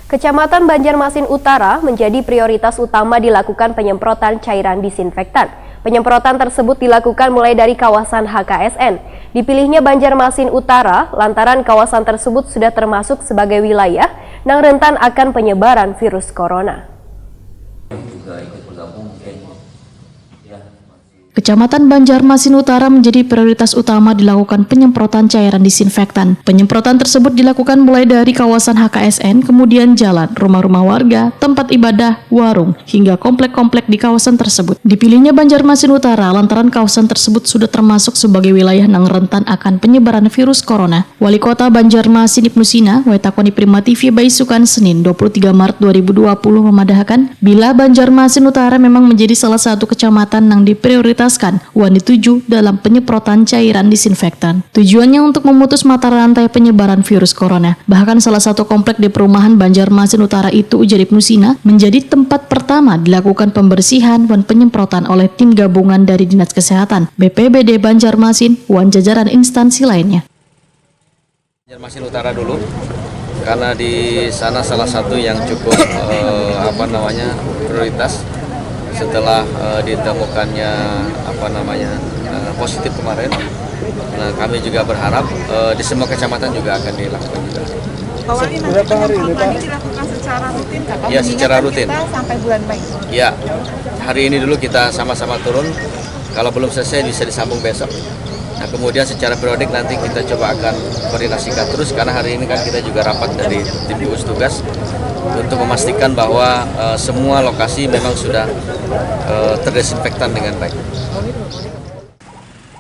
Kecamatan Banjarmasin Utara menjadi prioritas utama dilakukan penyemprotan cairan disinfektan. Penyemprotan tersebut dilakukan mulai dari kawasan HKSN. Dipilihnya Banjarmasin Utara lantaran kawasan tersebut sudah termasuk sebagai wilayah yang rentan akan penyebaran virus corona. Kecamatan Banjarmasin Utara menjadi prioritas utama dilakukan penyemprotan cairan disinfektan. Penyemprotan tersebut dilakukan mulai dari kawasan HKSN, kemudian jalan, rumah-rumah warga, tempat ibadah, warung, hingga komplek-komplek di kawasan tersebut. Dipilihnya Banjarmasin Utara lantaran kawasan tersebut sudah termasuk sebagai wilayah yang rentan akan penyebaran virus corona. Wali Kota Banjarmasin Ibnu Sina, Wetakoni Prima TV Baisukan Senin 23 Maret 2020 memadahkan bila Banjarmasin Utara memang menjadi salah satu kecamatan yang diprioritaskan dituju dalam penyemprotan cairan disinfektan. Tujuannya untuk memutus mata rantai penyebaran virus corona. Bahkan salah satu komplek di perumahan Banjarmasin Utara itu, ujar Ibnu Sina, menjadi tempat pertama dilakukan pembersihan dan penyemprotan oleh tim gabungan dari Dinas Kesehatan, BPBD Banjarmasin, dan jajaran instansi lainnya. Banjarmasin Utara dulu, karena di sana salah satu yang cukup prioritas setelah ditemukannya positif kemarin. Nah, kami juga berharap di semua kecamatan juga akan dilakukan juga. Bahwa ini nanti penyemprotan ini dilakukan secara rutin, Kak? Ya, secara rutin. Kita sampai bulan Mei. Ya, hari ini dulu kita sama-sama turun. Kalau belum selesai bisa disambung besok. Nah, kemudian secara periodik nanti kita coba akan koordinasikan terus, karena hari ini kan kita juga rapat dari tim gugus tugas untuk memastikan bahwa semua lokasi memang sudah terdesinfektan dengan baik.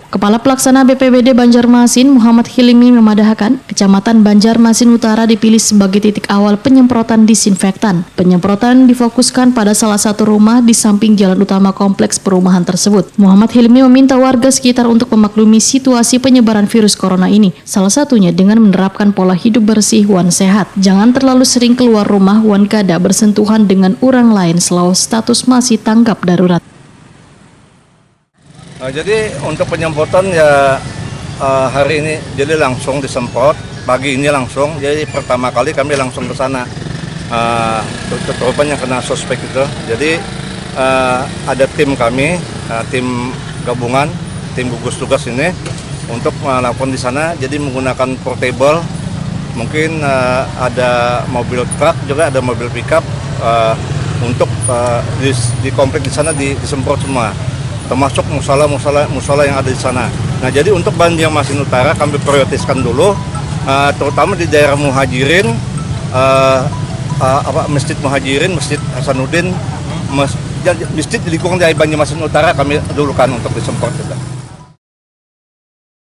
Kepala Pelaksana BPBD Banjarmasin Muhammad Hilmi memadahkan Kecamatan Banjarmasin Utara dipilih sebagai titik awal penyemprotan disinfektan. Penyemprotan difokuskan pada salah satu rumah di samping jalan utama kompleks perumahan tersebut. Muhammad Hilmi meminta warga sekitar untuk memaklumi situasi penyebaran virus corona ini, salah satunya dengan menerapkan pola hidup bersih wan sehat. Jangan terlalu sering keluar rumah wan kada bersentuhan dengan orang lain selama status masih tanggap darurat. Jadi untuk penyemprotan ya hari ini jadi langsung disemprot, pagi ini langsung. Jadi pertama kali kami langsung ke sana, korban yang kena suspek itu. Jadi ada tim kami, tim gabungan, tim gugus tugas ini untuk melakukan di sana. Jadi menggunakan portable, mungkin ada mobil truk juga, ada mobil pickup untuk di komplek di sana disemprot semua, termasuk musola yang ada di sana. Nah, jadi untuk Banjarmasin Utara kami prioritaskan dulu, terutama di daerah Muhajirin, Masjid Muhajirin, Masjid Hasanuddin, masjid di lingkungan dari Banjarmasin Utara kami dulukan untuk disemprot juga.